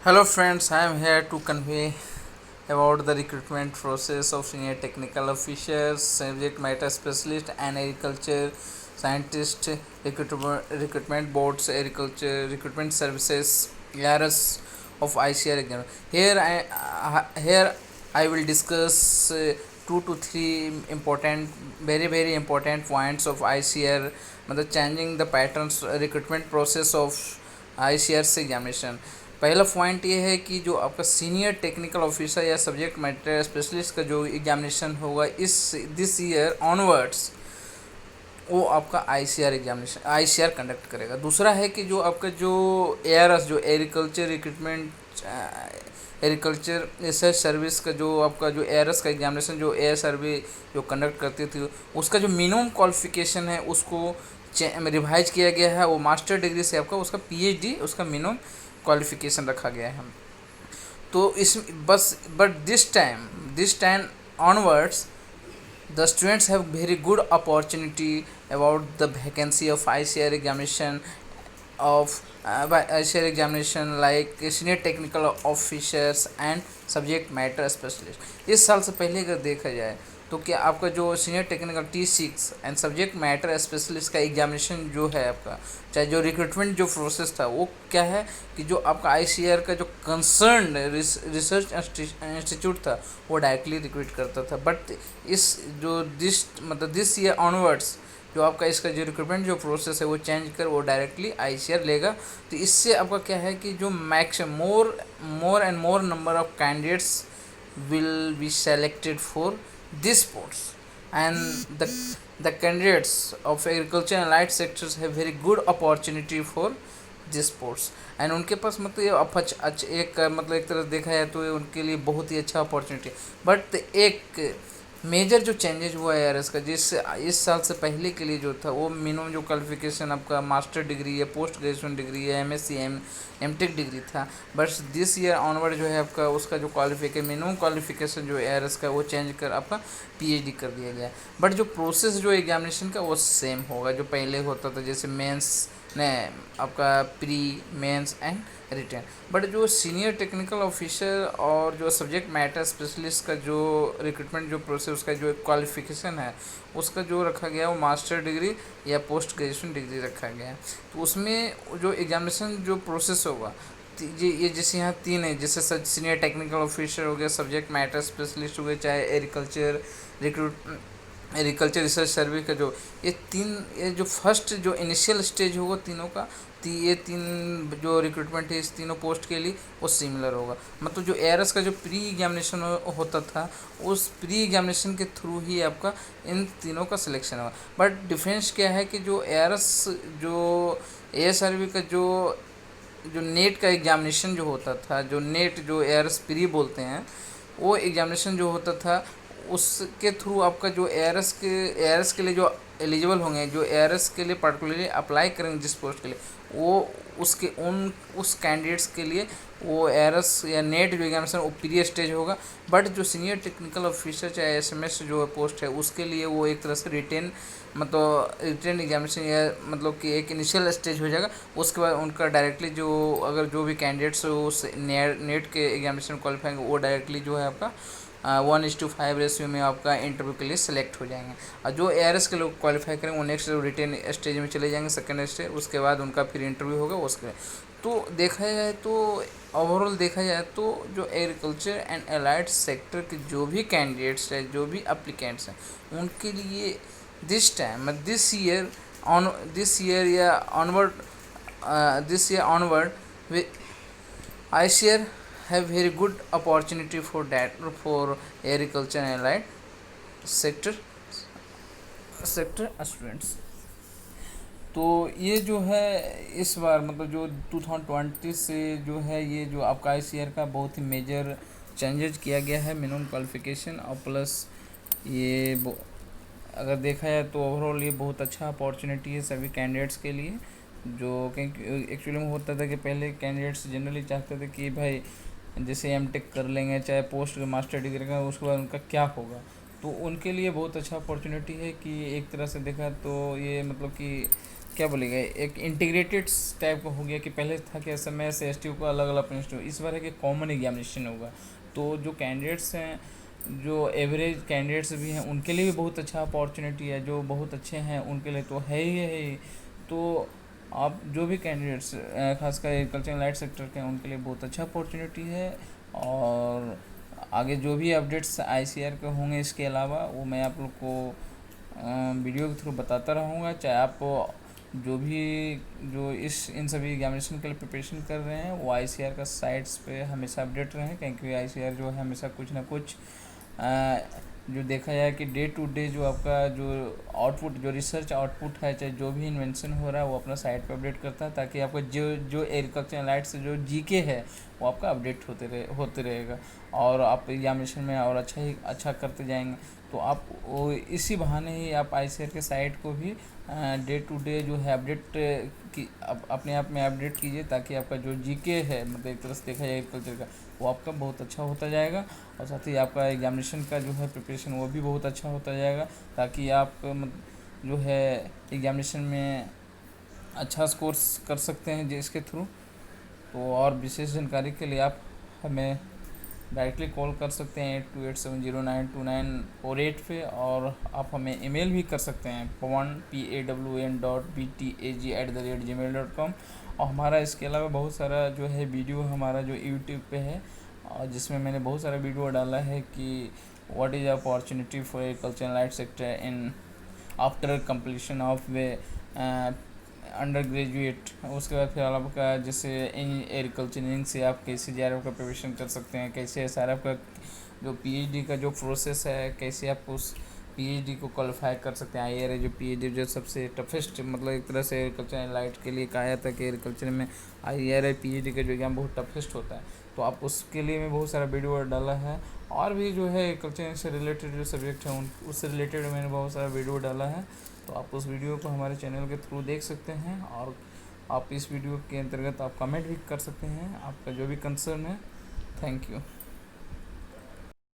Hello friends, I am here to convey about the recruitment process of senior technical officers, subject matter specialist and agriculture scientist, recruitment boards, agriculture recruitment services, ARS of ICR exam. Here I will discuss two to three important, very important points of ICR, मतलब changing the patterns recruitment process of ICR examination. पहला point ये है कि जो आपका senior technical officer या subject matter specialist का जो एग्जामिनेशन होगा इस दिस ईयर ऑनवर्ड्स, वो आपका आईसीआर एग्जामिनेशन आईसीआर कंडक्ट करेगा। दूसरा है कि जो आपका जो एआरएस जो एग्रीकल्चर रिसर्च सर्विस का जो आपका जो एआरएस का एग्जामिनेशन जो एयर सर्वे जो कंडक्ट करती थी, उसका जो मिनिमम क्वालिफिकेशन है उसको रिवाइज किया गया है। वो मास्टर डिग्री से आपका उसका पीएचडी उसका मिनिमम क्वालिफिकेशन रखा गया है। तो इस बस but this time onwards the students have very good opportunity about the vacancy of ICR examination like senior technical officers and subject matter specialist। इस साल से पहले अगर देखा जाए तो क्या आपका जो senior technical T6 and subject matter specialist का एग्जामिनेशन जो है आपका, चाहे जो रिक्रूटमेंट जो प्रोसेस था वो क्या है कि जो आपका आईसीआर का जो कंसर्न रिसर्च इंस्टीट्यूट था वो डायरेक्टली रिक्रूट करता था। बट इस जो दिस ईयर ऑनवर्ड्स जो आपका इसका जो रिक्रूटमेंट जो प्रोसेस है वो चेंज कर वो डायरेक्टली आईसीआर लेगा। तो इससे आपका क्या है कि जो maximum more and more number of candidates will be selected for these posts, and the candidates of agriculture and allied sectors have very good opportunity for this ports and उनके पास मतलब ये एक मतलब एक तरह देखा जाए तो उनके लिए बहुत ही अच्छा अपॉर्चुनिटी। बट एक मेजर जो चेंजेज हुआ है यार इसका, जिस इस साल से पहले के लिए जो था वो मिनिमम जो क्वालिफिकेशन आपका मास्टर डिग्री या पोस्ट ग्रेजुएशन डिग्री या एमएससी एमटेक डिग्री था। बट दिस ईयर ऑनवर्ड जो है आपका उसका जो मिनिमम क्वालिफिकेशन जो है का वो चेंज कर आपका पीएचडी कर दिया गया। बट जो प्रोसेस जो एग्जामिनेशन का वो सेम होगा जो पहले होता था, जैसे मेंस ने आपका pre mains and return. But जो सीनियर टेक्निकल ऑफिसर और जो सब्जेक्ट मैटर स्पेशलिस्ट का जो रिक्रूटमेंट जो प्रोसेस उसका जो क्वालिफिकेशन है उसका जो रखा गया वो मास्टर डिग्री या पोस्ट ग्रेजुएशन डिग्री रखा गया है। तो उसमें जो एग्जामिनेशन जो प्रोसेस होगा ये जैसे यहाँ तीन है, जैसे सीनियर टेक्निकल ऑफिसर हो गया, सब्जेक्ट मैटर स्पेशलिस्ट हो गया, चाहे एग्रीकल्चर रिसर्च सर्वे का जो ये जो फर्स्ट जो इनिशियल स्टेज होगा तीनों का, ये तीन जो रिक्रूटमेंट है इस तीनों पोस्ट के लिए वो सिमिलर होगा। मतलब जो एआरएस का जो प्री एग्जामिनेशन होता था उस प्री एग्जामिनेशन के थ्रू ही आपका इन तीनों का सिलेक्शन होगा। बट डिफरेंस क्या है कि जो एआरएस जो एएसआरबी का जो नेट का एग्जामिनेशन जो होता था, जो नेट जो एआरएस प्री बोलते हैं, वो एग्जामिनेशन जो होता था उसके थ्रू आपका जो एआरएस के लिए जो एलिजिबल होंगे, जो एआरएस के लिए पर्टिकुलरली अप्लाई करेंगे जिस पोस्ट के लिए, वो उस कैंडिडेट्स के लिए वो एआरएस या नेट जो एग्जामिनेशन वो प्री स्टेज होगा। बट जो सीनियर टेक्निकल ऑफिसर चाहे एसएमएस जो पोस्ट है उसके लिए वो एक तरह से रिटेन एग्जामिनेशन या मतलब कि एक इनिशियल स्टेज हो जाएगा। उसके बाद उनका डायरेक्टली जो अगर जो भी कैंडिडेट्स उस नेट के एग्जामिनेशन क्वालिफाई वो डायरेक्टली जो है आपका 1:5 रेशियो में आपका इंटरव्यू के लिए सेलेक्ट हो जाएंगे। और जो एआरएस के लोग क्वालिफाई करेंगे वो नेक्स्ट रिटेन स्टेज में चले जाएंगे, सेकंड स्टेज, उसके बाद उनका फिर इंटरव्यू होगा उसके। तो देखा जाए तो ओवरऑल देखा जाए तो जो एग्रीकल्चर एंड अलाइड सेक्टर के जो भी कैंडिडेट्स हैं, जो भी अप्लीकेंट्स हैं, उनके लिए दिस ईयर या onward ICR have very good opportunity for agriculture and allied sector students। तो ये जो है इस बार मतलब जो 2020 से जो है ये जो आपका ICR का बहुत ही मेजर चेंजेज किया गया है मिनिमम क्वालिफिकेशन और प्लस ये अगर देखा जाए तो ओवरऑल ये बहुत अच्छा अपॉर्चुनिटी है सभी कैंडिडेट्स के लिए। जो क्योंकि एक्चुअली में होता था कि पहले कैंडिडेट्स जनरली चाहते थे कि भाई जैसे एमटेक कर लेंगे चाहे पोस्ट मास्टर डिग्री का, उसके बाद उनका क्या होगा। तो उनके लिए बहुत अच्छा अपॉर्चुनिटी है कि एक तरह से देखा तो ये मतलब कि क्या बोलेगा, एक इंटीग्रेटेड टाइप का हो गया कि पहले था कि SMS STU को अलग अलग इंस्टीट्यूट, इस बार है कि कॉमन एग्जामिनेशन होगा। तो जो कैंडिडेट्स हैं, जो एवरेज कैंडिडेट्स भी हैं, उनके लिए भी बहुत अच्छा अपॉर्चुनिटी है, जो बहुत अच्छे हैं उनके लिए तो है ही है ही। तो आप जो भी कैंडिडेट्स खासकर एग्रीकल्चर लाइट सेक्टर के हैं उनके लिए बहुत अच्छा अपॉर्चुनिटी है। और आगे जो भी अपडेट्स ICAR के होंगे इसके अलावा, वो मैं आप लोग को वीडियो के थ्रू बताता रहूँगा। चाहे आप जो भी जो इन सभी एग्जामिनेशन के लिए प्रिपरेशन कर रहे हैं वो ICAR का साइट्स पे हमेशा अपडेट रहें, क्योंकि ICAR जो है हमेशा कुछ ना कुछ जो देखा जाए कि डे टू डे जो आपका जो आउटपुट, जो रिसर्च आउटपुट है, चाहे जो भी इन्वेंशन हो रहा है वो अपना साइट पे अपडेट करता है, ताकि आपका जो एग्रीकल्चर लाइट से जो GK है वो आपका अपडेट होते रहेगा और आप एग्जामिनेशन में और अच्छा करते जाएंगे। तो आप वो इसी बहाने ही आप ICAR के साइट को भी डे टू डे जो है अपडेट की अपने आप में अपडेट कीजिए, ताकि आपका जो GK है, मतलब एक तरह से देखा जाए एग्रीकल्चर का, वो आपका बहुत अच्छा होता जाएगा। और साथ ही आपका एग्जामिनेशन का जो है प्रिपरेशन वो भी बहुत अच्छा होता जाएगा, ताकि आप जो है एग्जामिनेशन में अच्छा स्कोर्स कर सकते हैं जिसके थ्रू। तो और विशेष जानकारी के लिए आप हमें डायरेक्टली कॉल कर सकते हैं 8287092948 पे, और आप हमें ईमेल भी कर सकते हैं pawan.btag@gmail.com। और हमारा इसके अलावा बहुत सारा जो है वीडियो हमारा जो यूट्यूब पे है, और जिसमें मैंने बहुत सारा वीडियो डाला है कि what is opportunity for agriculture light sector in after completion of way under graduate. उसके बाद फिर आपका जैसे एग्रीकल्चर इंजीनियरिंग से आप कैसे JRF का प्रिपरेशन कर सकते हैं, कैसे SRF का जो PhD का जो प्रोसेस है, कैसे आप उस PhD को क्वालिफाई कर सकते हैं। IRA जो PhD जो सबसे टफेस्ट, मतलब एक तरह से एग्रीकल्चर लाइट के लिए कहा जाता है कि एग्रीकल्चर में IRA PhD का जो एग्ज़ाम बहुत टफेस्ट होता है। तो आप उसके लिए मैं बहुत सारा वीडियो डाला है, और भी जो है एग्रीकल्चर से रिलेटेड जो सब्जेक्ट है उससे रिलेटेड मैंने बहुत सारा वीडियो डाला है। तो आप उस वीडियो को हमारे चैनल के थ्रू देख सकते हैं, और आप इस वीडियो के अंतर्गत आप कमेंट भी कर सकते हैं आपका जो भी कंसर्न है। Thank you.